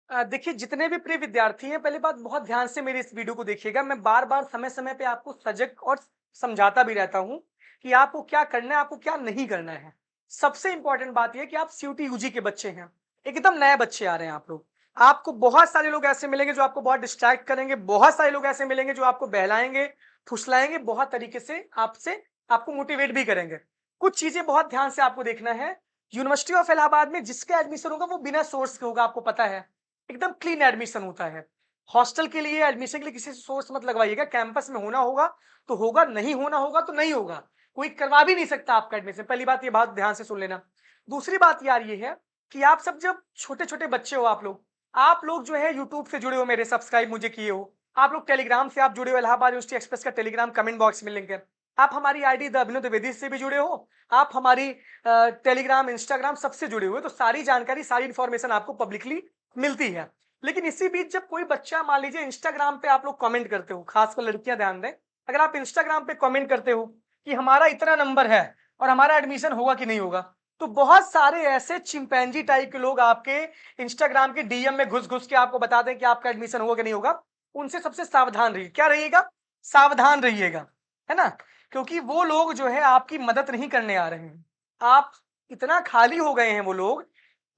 देखिए जितने भी प्रिय विद्यार्थी हैं, पहली बात बहुत ध्यान से मेरी इस वीडियो को देखिएगा। मैं बार-बार समय-समय पे आपको सजग और समझाता भी रहता हूँ कि आपको क्या करना है, आपको क्या नहीं करना है। सबसे इम्पोर्टेंट बात ये है कि आप सीयूटी यूजी के बच्चे हैं, एकदम नए बच्चे आ रहे हैं आप लोग। आपको बहुत सारे लोग ऐसे मिलेंगे जो आपको बहुत डिस्ट्रैक्ट करेंगे, बहुत सारे लोग ऐसे मिलेंगे जो आपको बहलाएँगे, फुसलाएँगे, बहुत तरीके से आपसे आपको मोटिवेट भी करेंगे। कुछ चीज़ें बहुत ध्यान से आपको देखना है, यूनिवर्सिटी ऑफ इलाहाबाद में जिसका एडमिशन होगा वो बिना सोर्स के होगा, आपको पता है। एकदम क्लीन एडमिशन होता है। हॉस्टल के लिए एडमिशन के लिए किसी से सोर्स मत लगवाइएगा, कैंपस में होना होगा तो होगा, नहीं होना होगा तो नहीं होगा। कोई करवा भी नहीं सकता आपका एडमिशन, पहली बात ये बात ध्यान से सुन लेना। दूसरी बात यार ये है कि आप सब जब छोटे-छोटे बच्चे हो आप लोग जो है यूट्यूब से जुड़े हो, मेरे सब्सक्राइब मुझे किए हो, आप लोग टेलीग्राम से आप जुड़े हो, इलाहाबाद यूनिवर्सिटी एक्सप्रेस का टेलीग्राम कमेंट बॉक्स में लिंक है। आप हमारी आईडी द अभिनव द्विवेदी से भी जुड़े हो, आप हमारी टेलीग्राम, इंस्टाग्राम सबसे जुड़े हुए हो, तो सारी जानकारी, सारी इन्फॉर्मेशन आपको पब्लिकली मिलती है। लेकिन इसी बीच जब कोई बच्चा मान लीजिए इंस्टाग्राम पे आप लोग कमेंट करते हो, खासकर लड़कियां ध्यान दें, अगर आप इंस्टाग्राम पे कमेंट करते हो कि हमारा इतना नंबर है और हमारा एडमिशन होगा कि नहीं होगा, तो बहुत सारे ऐसे चिंपैंजी टाइप के लोग आपके इंस्टाग्राम के डीएम में घुस-घुस के आपको बता दें कि आपका एडमिशन होगा कि नहीं होगा। उनसे सबसे सावधान रहिए। क्या रहिएगा? सावधान रहिएगा, है ना? क्योंकि वो लोग जो है आपकी मदद नहीं करने आ रहे हैं। आप इतना खाली हो गए हैं वो लोग,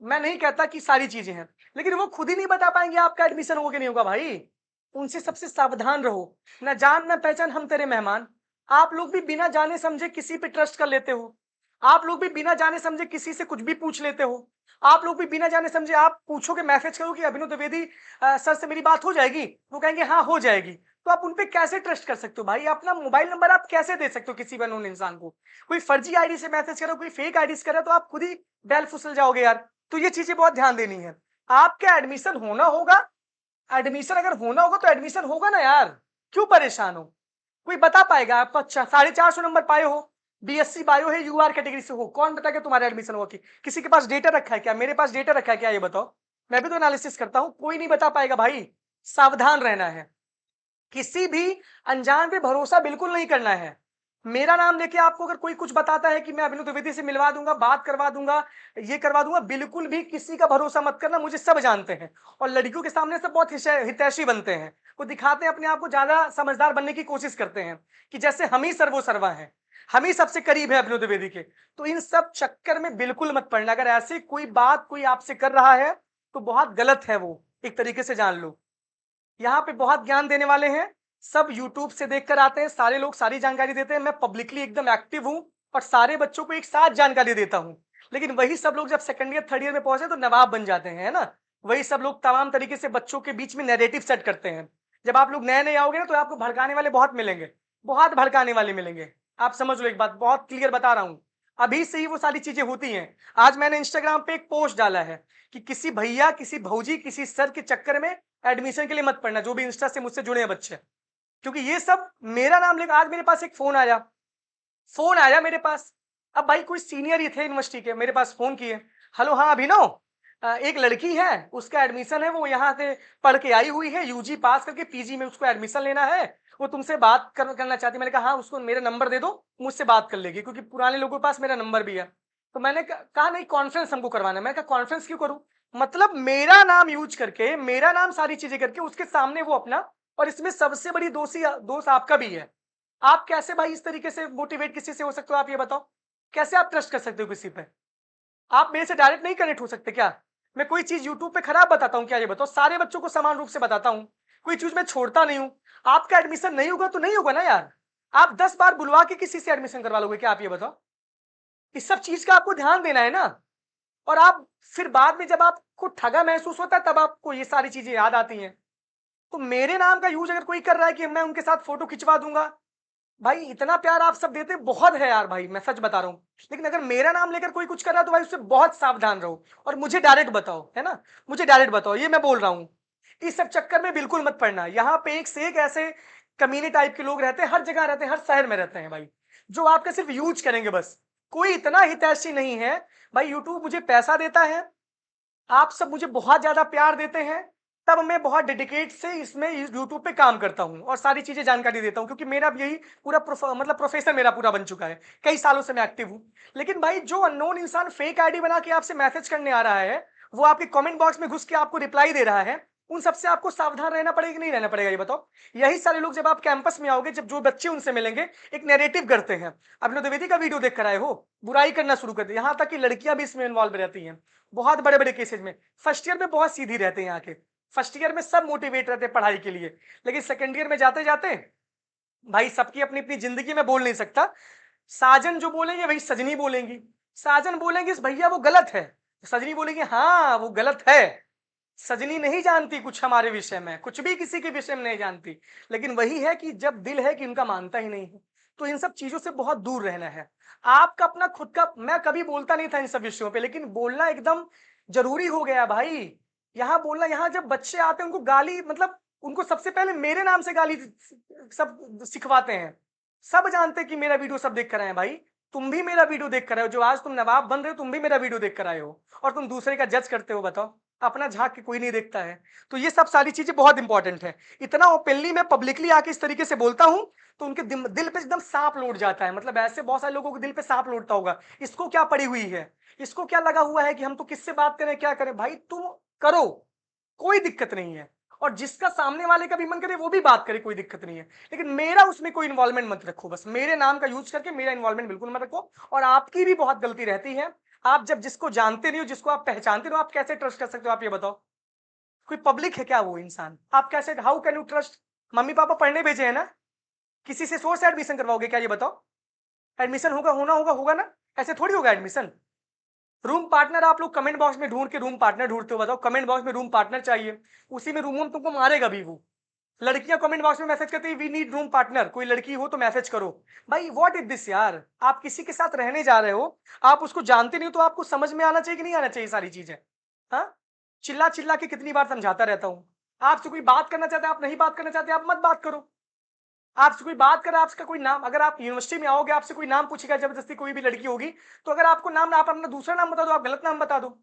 मैं नहीं कहता कि सारी चीज़ें हैं, लेकिन वो खुद ही नहीं बता पाएँगे आपका एडमिशन होगा कि नहीं होगा भाई। उनसे सबसे सावधान रहो। ना जान ना पहचान हम तेरे मेहमान। आप लोग भी बिना जाने समझे किसी पे ट्रस्ट कर लेते हो। आप लोग भी बिना जाने समझे किसी से कुछ भी पूछ लेते हो। आप लोग भी बिना जाने समझे आप पूछोगे, मैसेज करो कि अभिनव द्विवेदी सर से मेरी बात हो जाएगी? वो कहेंगे हाँ, हो जाएगी। तो आप उन पे कैसे ट्रस्ट कर सकते हो भाई? अपना मोबाइल नंबर आप कैसे दे सकते हो किसी भी अननोन इंसान को? कोई फर्जी आईडी से मैसेज कर रहा है, कोई फेक आईडी से कर रहा है, तो आप खुद ही बैल फिसल जाओगे यार। तो ये चीज़ें बहुत ध्यान देनी है। आपका एडमिशन होना होगा, एडमिशन अगर होना होगा तो एडमिशन होगा ना यार, क्यों परेशान हो? कोई बता पाएगा आप? अच्छा 450 नंबर पाए हो, बीएससी बायो है, यूआर कैटेगरी से हो, कौन बताएगा तुम्हारा एडमिशन होगा कि किसी के पास डेटा रखा है क्या? मेरे पास डेटा रखा है क्या ये बताओ? मैं भी तो एनालिसिस करता हूँ, कोई नहीं बता पाएगा भाई। सावधान रहना है। किसी भी अनजान पे भरोसा बिल्कुल नहीं करना है। मेरा नाम लेके आपको अगर कोई कुछ बताता है कि मैं अभिनव द्विवेदी से मिलवा दूँगा, बात करवा दूँगा, ये करवा दूँगा, बिल्कुल भी किसी का भरोसा मत करना, मुझे सब जानते हैं। और लड़कियों के सामने सब बहुत हितैषी बनते हैं। वो दिखाते हैं अपने आप को ज़्यादा समझदार बनने की कोशिश करते हैं, कि जैसे हम ही सर्वोसर्वा हैं, हम ही सबसे करीब हैं अभिनव द्विवेदी के। तो इन सब चक्कर में बिल्कुल मत पड़ना। अगर ऐसी कोई बात कोई आपसे कर रहा है, तो बहुत गलत है वो, एक तरीके से जान लो। यहाँ पे बहुत ज्ञान देने वाले हैं, सब यूट्यूब से देखकर आते हैं, सारे लोग सारी जानकारी देते हैं, मैं पब्लिकली एकदम एक्टिव हूँ और सारे बच्चों को एक साथ जानकारी देता हूँ। लेकिन वही सब लोग जब सेकंड ईयर, थर्ड ईयर में पहुँचे तो नवाब बन जाते हैं, है ना? वही सब लोग तमाम तरीके से बच्चों के बीच में नैरेटिव सेट करते हैं। जब आप लोग नए-नए आओगे ना तो आपको भड़काने वाले बहुत मिलेंगे, बहुत भड़काने वाले मिलेंगे। आप समझ लो एक बात, बहुत क्लियर बता रहा हूँ। अभी से ही वो सारी चीज़ें होती हैं। आज मैंने इंस्टाग्राम पे एक पोस्ट डाला है कि किसी भैया, किसी भौजी, किसी सर के चक्कर में एडमिशन के लिए मत पढ़ना, जो भी इंस्टा से मुझसे जुड़े हैं बच्चे। क्योंकि ये सब मेरा नाम लेकर आज मेरे पास एक फ़ोन आया मेरे पास। अब भाई कोई सीनियर ही थे यूनिवर्सिटी के, मेरे पास फ़ोन किए, हेलो हाँ अभिनव, एक लड़की है, उसका एडमिशन है, वो यहाँ से पढ़ के आई हुई है, यूजी पास करके पीजी में उसको एडमिशन लेना है, वो तुमसे बात करना चाहती है। मैंने कहा हाँ, उसको मेरा नंबर दे दो, मुझसे बात कर लेगी, क्योंकि पुराने लोगों के पास मेरा नंबर भी है। तो मैंने कहा नहीं, कॉन्फ्रेंस हमको करवाना है। मैंने कहा कॉन्फ्रेंस क्यों करूँ? मतलब मेरा नाम यूज़ करके, मेरा नाम सारी चीज़ें करके उसके सामने वो अपना, और इसमें सबसे बड़ी दोष आपका भी है। आप कैसे भाई इस तरीके से मोटिवेट किसी से हो सकते हो, आप ये बताओ? कैसे आप ट्रस्ट कर सकते हो किसी पे? आप मेरे से डायरेक्ट नहीं कनेक्ट हो सकते क्या? मैं कोई चीज़ यूट्यूब पे खराब बताता हूँ क्या, ये बताओ? सारे बच्चों को समान रूप से बताता हूँ। कोई चीज़ मैं छोड़ता नहीं हूँ। आपका एडमिशन नहीं होगा तो नहीं होगा ना यार। आप 10 बार बुलवा के किसी से एडमिशन करवा लोगे क्या, आप ये बताओ? इस सब चीज़ का आपको ध्यान देना है ना। और आप फिर बाद में जब आपको ठगा महसूस होता है तब आपको ये सारी चीज़ें याद आती हैं। तो मेरे नाम का यूज़ अगर कोई कर रहा है कि मैं उनके साथ फ़ोटो खिंचवा दूँगा, भाई इतना प्यार आप सब देते बहुत है यार भाई, मैं सच बता रहा हूँ। लेकिन अगर मेरा नाम लेकर कोई कुछ कर रहा है तो भाई उससे बहुत सावधान रहो और मुझे डायरेक्ट बताओ, है ना? मुझे डायरेक्ट बताओ, ये मैं बोल रहा हूँ। इस सब चक्कर में बिल्कुल मत पड़ना। यहाँ पे एक से एक ऐसे कमीने टाइप के लोग रहते हैं, हर जगह रहते हैं, हर शहर में रहते हैं भाई, जो आपका सिर्फ यूज़ करेंगे बस। कोई इतना हितैषी नहीं है। भाई यूट्यूब मुझे पैसा देता है, आप सब मुझे बहुत ज़्यादा प्यार देते हैं, तब मैं बहुत डेडिकेट से इसमें इस यूट्यूब पे काम करता हूँ और सारी चीज़ें जानकारी देता हूँ, क्योंकि मेरा अब यही पूरा मतलब प्रोफ़ेशन मेरा पूरा बन चुका है। कई सालों से मैं एक्टिव हूँ। लेकिन भाई जो अननोन इंसान फेक आईडी बना के आपसे मैसेज करने आ रहा है, वो आपके कमेंट बॉक्स में घुस के आपको रिप्लाई दे रहा है, उन सबसे आपको सावधान रहना पड़ेगा कि नहीं रहना पड़ेगा, ये बताओ। यही सारे लोग जब आप कैंपस में आओगे, जब जो बच्चे उनसे मिलेंगे, एक नैरेटिव करते हैं। अभिनव द्विवेदी का वीडियो देख कर आए हो, बुराई करना शुरू कर दी, यहाँ तक कि लड़कियां भी इसमें इन्वॉल्व रहती हैं बहुत बड़े बड़े केसेज में। फर्स्ट ईयर में बहुत सीधी रहते हैं यहाँ के, फर्स्ट ईयर में सब मोटिवेट रहते हैं पढ़ाई के लिए, लेकिन सेकेंड ईयर में जाते जाते भाई सबकी अपनी अपनी जिंदगी में बोल नहीं सकता, साजन जो बोलेंगे वही सजनी बोलेंगी, साजन बोलेंगे भैया वो गलत है, सजनी बोलेंगे हाँ वो गलत है। सजनी नहीं जानती कुछ हमारे विषय में, कुछ भी किसी के विषय में नहीं जानती, लेकिन वही है कि जब दिल है कि उनका मानता ही नहीं है, तो इन सब चीजों से बहुत दूर रहना है। आपका अपना खुद का, मैं कभी बोलता नहीं था इन सब विषयों पे, लेकिन बोलना एकदम जरूरी हो गया भाई। यहाँ बोलना, यहाँ जब बच्चे आते हैं उनको गाली, मतलब उनको सबसे पहले मेरे नाम से गाली सब सिखवाते हैं। सब जानते हैं कि मेरा वीडियो सब देख कर आए हैं भाई, तुम भी मेरा वीडियो देख कर आए हो, जो आज तुम नवाब बन रहे हो तुम भी मेरा वीडियो देख कर आए हो, और तुम दूसरे का जज करते हो। बताओ, अपना झांक के कोई नहीं देखता है। तो ये सब सारी चीजें बहुत इंपॉर्टेंट है। इतना ओपनली मैं पब्लिकली आके इस तरीके से बोलता हूं तो उनके दिल पे एकदम सांप लौट जाता है। मतलब ऐसे बहुत सारे लोगों के दिल पे सांप लौटता होगा, इसको क्या पड़ी हुई है, इसको क्या लगा हुआ है कि हम तो किससे बात करें क्या करें। भाई तुम करो, कोई दिक्कत नहीं है, और जिसका सामने वाले का भी मन करे वो भी बात करे, कोई दिक्कत नहीं है, लेकिन मेरा उसमें कोई इन्वॉल्वमेंट मत रखो। बस मेरे नाम का यूज करके मेरा इन्वॉल्वमेंट बिल्कुल मत रखो। और आपकी भी बहुत गलती रहती है, आप जब जिसको जानते नहीं हो, जिसको आप पहचानते नहीं हो, आप कैसे ट्रस्ट कर सकते हो, आप ये बताओ। कोई पब्लिक है क्या वो इंसान, आप कैसे, how can you trust. Mummy papa पढ़ने भेजे हैं ना, किसी से सोर्स से एडमिशन करवाओगे क्या, ये बताओ। एडमिशन होगा, होगा ना, ऐसे थोड़ी होगा एडमिशन। रूम पार्टनर आप लोग कमेंट बॉक्स में ढूंढ के रूम पार्टनर ढूंढते हो, बताओ कमेंट बॉक्स में रूम पार्टनर चाहिए, उसी में रूम तुमको मारेगा भी वो। लड़कियां कमेंट बॉक्स में मैसेज करती है वी नीड रूम पार्टनर, कोई लड़की हो तो मैसेज करो। भाई व्हाट इज दिस यार, आप किसी के साथ रहने जा रहे हो, आप उसको जानते नहीं हो, तो आपको समझ में आना चाहिए कि नहीं आना चाहिए सारी चीजें। हाँ, चिल्ला चिल्ला के कितनी बार समझाता रहता हूं। आपसे कोई बात करना चाहते हैं, आप नहीं बात करना चाहते, आप मत बात करो। आपसे कोई बात करे, आपका कोई नाम, अगर आप यूनिवर्सिटी में आओगे आपसे कोई नाम पूछेगा जबरदस्ती, कोई भी लड़की होगी, तो अगर आपको नाम, आप अपना दूसरा नाम बता दो, आप गलत नाम बता दो।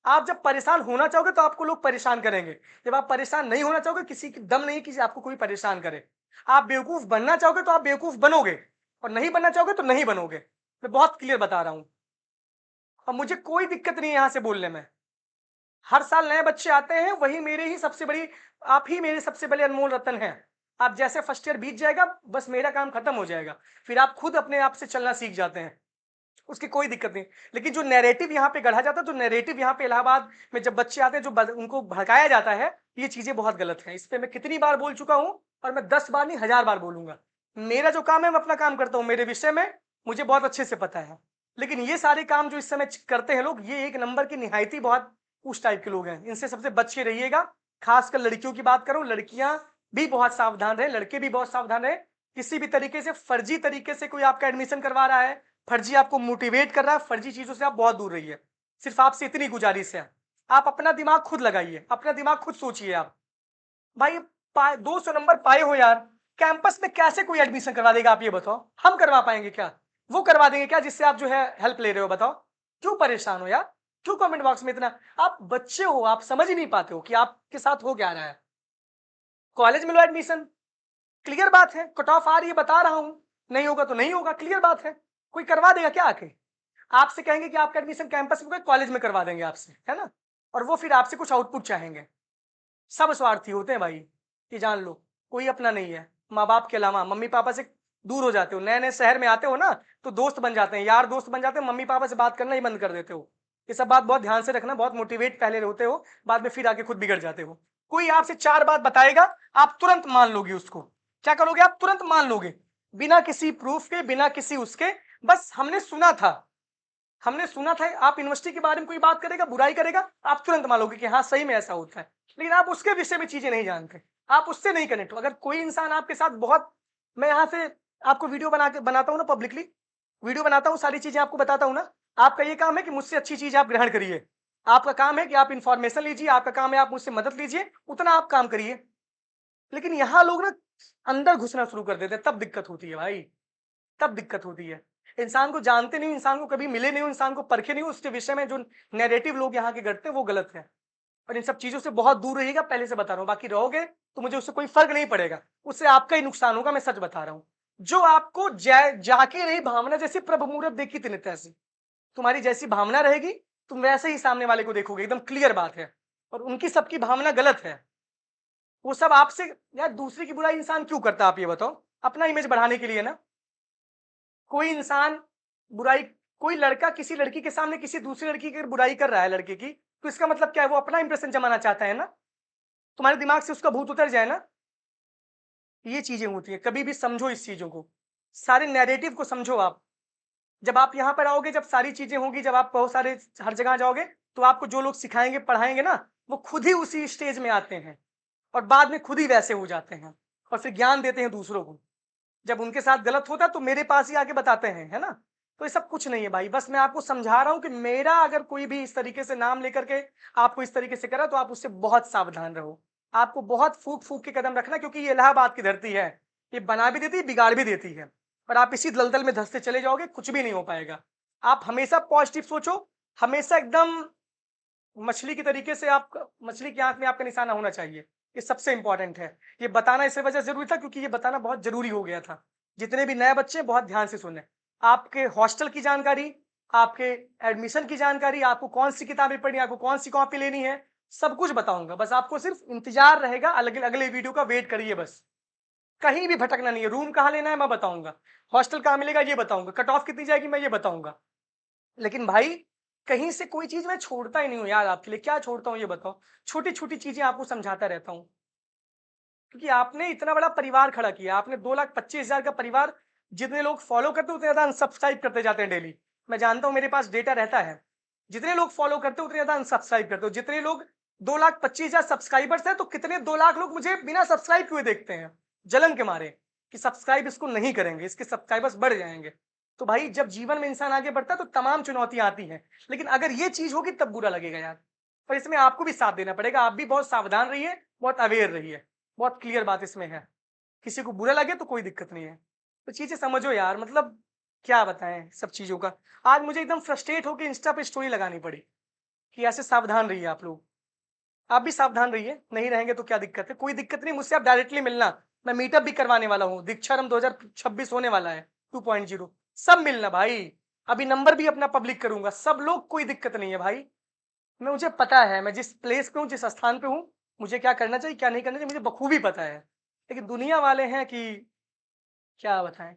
आप जब परेशान होना चाहोगे तो आपको लोग परेशान करेंगे, जब आप परेशान नहीं होना चाहोगे, किसी की दम नहीं कि आपको कोई परेशान करे। आप बेवकूफ बनना चाहोगे तो आप बेवकूफ बनोगे, और नहीं बनना चाहोगे तो नहीं बनोगे। मैं बहुत क्लियर बता रहा हूं, और मुझे कोई दिक्कत नहीं है यहां से बोलने में। हर साल नए बच्चे आते हैं, वही मेरे ही सबसे बड़ी, आप ही मेरे सबसे बड़े अनमोल रतन हैं। आप जैसे फर्स्ट ईयर बीत जाएगा, बस मेरा काम खत्म हो जाएगा, फिर आप खुद अपने आप से चलना सीख जाते हैं, उसकी कोई दिक्कत नहीं। लेकिन जो नैरेटिव यहाँ पे गढ़ा जाता है, जो नैरेटिव यहाँ पे इलाहाबाद में जब बच्चे आते हैं, जो उनको भड़काया जाता है, ये चीजें बहुत गलत है। इस पे मैं कितनी बार बोल चुका हूँ, और मैं 10 बार नहीं 1000 बार बोलूंगा। मेरा जो काम है मैं अपना काम करता हूँ, मेरे विषय में मुझे बहुत अच्छे से पता है। लेकिन ये सारे काम जो इस समय करते हैं लोग, ये एक नंबर की निहायती बहुत उस टाइप के लोग हैं, इनसे सबसे बच के रहिएगा। खासकर लड़कियों की बात करूं, लड़कियां भी बहुत सावधान रहे, लड़के भी बहुत सावधान रहे। किसी भी तरीके से, फर्जी तरीके से कोई आपका एडमिशन करवा रहा है, फर्जी आपको मोटिवेट कर रहा है, फर्जी चीजों से आप बहुत दूर रहिए। सिर्फ आपसे इतनी गुजारिश है, आप अपना दिमाग खुद लगाइए, अपना दिमाग खुद सोचिए। आप भाई 200 नंबर पाए हो यार, कैंपस में कैसे कोई एडमिशन करवा देगा, आप ये बताओ। हम करवा पाएंगे क्या, वो करवा देंगे क्या जिससे आप जो है हेल्प ले रहे हो, बताओ। क्यों परेशान हो यार, क्यों कमेंट बॉक्स में इतना, आप बच्चे हो, आप समझ ही नहीं पाते हो कि आपके साथ हो क्या रहा है। कॉलेज में लो एडमिशन, क्लियर बात है, कट ऑफ आ रही है, बता रहा हूं, नहीं होगा तो नहीं होगा, क्लियर बात है। कोई करवा देगा क्या आके, आपसे कहेंगे कि आपका एडमिशन कैंपस में, कॉलेज में करवा देंगे आपसे, है ना। और वो फिर आपसे कुछ आउटपुट चाहेंगे। सब स्वार्थी होते हैं भाई, ये जान लो, कोई अपना नहीं है। माँ बाप के अलावा मम्मी पापा से दूर हो जाते हो, नए नए शहर में आते हो ना, तो दोस्त बन जाते हैं, यार दोस्त बन जाते हैं, मम्मी पापा से बात करना ही बंद कर देते हो। ये सब बात बहुत ध्यान से रखना, बहुत मोटिवेट पहले होते हो, बाद में फिर आके खुद बिगड़ जाते हो। कोई आपसे 4 बात बताएगा, आप तुरंत मान लोगे उसको। क्या करोगे, आप तुरंत मान लोगे, बिना किसी प्रूफ के, बिना किसी उसके, बस हमने सुना था, हमने सुना था। आप यूनिवर्सिटी के बारे में कोई बात करेगा, बुराई करेगा, आप तुरंत मानोगे कि हाँ सही में ऐसा होता है, लेकिन आप उसके विषय में चीजें नहीं जानते, आप उससे नहीं कनेक्ट हो। अगर कोई इंसान आपके साथ बहुत, मैं यहाँ से आपको वीडियो बनाता हूँ ना, पब्लिकली वीडियो बनाता हूँ, सारी चीजें आपको बताता हूँ ना। आपका ये काम है कि मुझसे अच्छी चीज आप ग्रहण करिए, आपका काम है कि आप इंफॉर्मेशन लीजिए, आपका काम है आप मुझसे मदद लीजिए, उतना आप काम करिए। लेकिन यहाँ लोग ना अंदर घुसना शुरू कर देते हैं, तब दिक्कत होती है भाई, तब दिक्कत होती है। इंसान को जानते नहीं, इंसान को कभी मिले नहीं, इंसान को परखे नहीं, उसके विषय में जो नैरेटिव लोग यहाँ के गढ़ते हैं वो गलत है। और इन सब चीजों से बहुत दूर रहिएगा, पहले से बता रहा हूँ। बाकी रहोगे तो मुझे उससे कोई फर्क नहीं पड़ेगा, उससे आपका ही नुकसान होगा, मैं सच बता रहा हूँ। जो आपको जाके रही भावना, जैसी प्रभु मुहूर्त देखी तिन तैसी, तुम्हारी जैसी भावना रहेगी तुम वैसे ही सामने वाले को देखोगे, एकदम क्लियर बात है। और उनकी सबकी भावना गलत है। वो सब आपसे, यार दूसरे की बुराई इंसान क्यों करता है आप ये बताओ? अपना इमेज बढ़ाने के लिए ना। कोई इंसान बुराई, कोई लड़का किसी लड़की के सामने किसी दूसरी लड़की की बुराई कर रहा है लड़के की, तो इसका मतलब क्या है? वो अपना इंप्रेशन जमाना चाहता है ना। तुम्हारे दिमाग से उसका भूत उतर जाए ना। ये चीजें होती है, कभी भी समझो इस चीजों को, सारे नैरेटिव को समझो आप। जब आप यहाँ पर आओगे, जब सारी चीजें होंगी, जब आप बहुत सारे हर जगह जाओगे, तो आपको जो लोग सिखाएंगे पढ़ाएंगे ना, वो खुद ही उसी स्टेज में आते हैं और बाद में खुद ही वैसे हो जाते हैं और फिर ज्ञान देते हैं दूसरों को। जब उनके साथ गलत होता है तो मेरे पास ही आके बताते हैं, है ना। तो ये सब कुछ नहीं है भाई, बस मैं आपको समझा रहा हूं कि मेरा अगर कोई भी इस तरीके से नाम लेकर के आपको इस तरीके से करा, तो आप उससे बहुत सावधान रहो। आपको बहुत फूक फूक के कदम रखना, क्योंकि ये इलाहाबाद की धरती है। ये बना भी देती है, बिगाड़ भी देती है। और आप इसी दलदल में धंसते चले जाओगे, कुछ भी नहीं हो पाएगा। आप हमेशा पॉजिटिव सोचो, हमेशा एकदम मछली की तरीके से, आप मछली की आंख में आपका निशाना होना चाहिए। ये सबसे इंपॉर्टेंट है। ये बताना इस वजह जरूरी था क्योंकि ये बताना बहुत जरूरी हो गया था। जितने भी नए बच्चे बहुत ध्यान से सुने। आपके हॉस्टल की जानकारी, आपके एडमिशन की जानकारी, आपको कौन सी किताबें पढ़नी, आपको कौन सी कॉपी लेनी है, सब कुछ बताऊंगा। बस आपको सिर्फ इंतजार रहेगा, अगले वीडियो का वेट करिए बस। कहीं भी भटकना नहीं है। रूम कहाँ लेना है मैं बताऊंगा, हॉस्टल कहाँ मिलेगा ये बताऊंगा, कट ऑफ कितनी जाएगी मैं ये बताऊंगा। लेकिन भाई कहीं से कोई चीज मैं छोड़ता ही नहीं हूँ यार आपके लिए। क्या छोड़ता हूँ ये बताओ? छोटी छोटी चीजें आपको समझाता रहता हूँ, क्योंकि आपने इतना बड़ा परिवार खड़ा किया। आपने 2,25,000 का परिवार, जितने लोग फॉलो करते हैं उतने ज्यादा अनसब्सक्राइब करते जाते हैं डेली। मैं जानता हूँ, मेरे पास डेटा रहता है। जितने लोग फॉलो करते हैं उतने ज्यादा अनसब्सक्राइब करते हो। जितने लोग 2,25,000 सब्सक्राइबर्स हैं, तो कितने 2 लाख लोग मुझे बिना सब्सक्राइब हुए देखते हैं, जलन के मारे कि सब्सक्राइब इसको नहीं करेंगे, इसके सब्सक्राइबर्स बढ़ जाएंगे। तो भाई जब जीवन में इंसान आगे बढ़ता है तो तमाम चुनौतियां आती हैं, लेकिन अगर ये चीज होगी तब बुरा लगेगा यार। पर इसमें आपको भी साथ देना पड़ेगा। आप भी बहुत सावधान रहिए, बहुत अवेयर रहिए। बहुत क्लियर बात इसमें है। किसी को बुरा लगे तो कोई दिक्कत नहीं है। तो चीजें समझो यार, मतलब क्या बताएं सब चीजों का। आज मुझे एकदम फ्रस्ट्रेट होकर इंस्टा पे स्टोरी लगानी पड़ी कि ऐसे सावधान रहिए आप लोग। आप भी सावधान रहिए, नहीं रहेंगे तो क्या दिक्कत है? कोई दिक्कत नहीं, मुझसे आप डायरेक्टली मिलना। मैं मीटअप भी करवाने वाला हूँ, दीक्षारम 2026 होने वाला है 2.0। सब मिलना भाई। अभी नंबर भी अपना पब्लिक करूंगा, सब लोग, कोई दिक्कत नहीं है भाई। मैं, मुझे पता है मैं जिस प्लेस पे हूँ, जिस स्थान पे हूँ, मुझे क्या करना चाहिए क्या नहीं करना चाहिए, मुझे बखूबी पता है। लेकिन दुनिया वाले हैं कि क्या बताएं।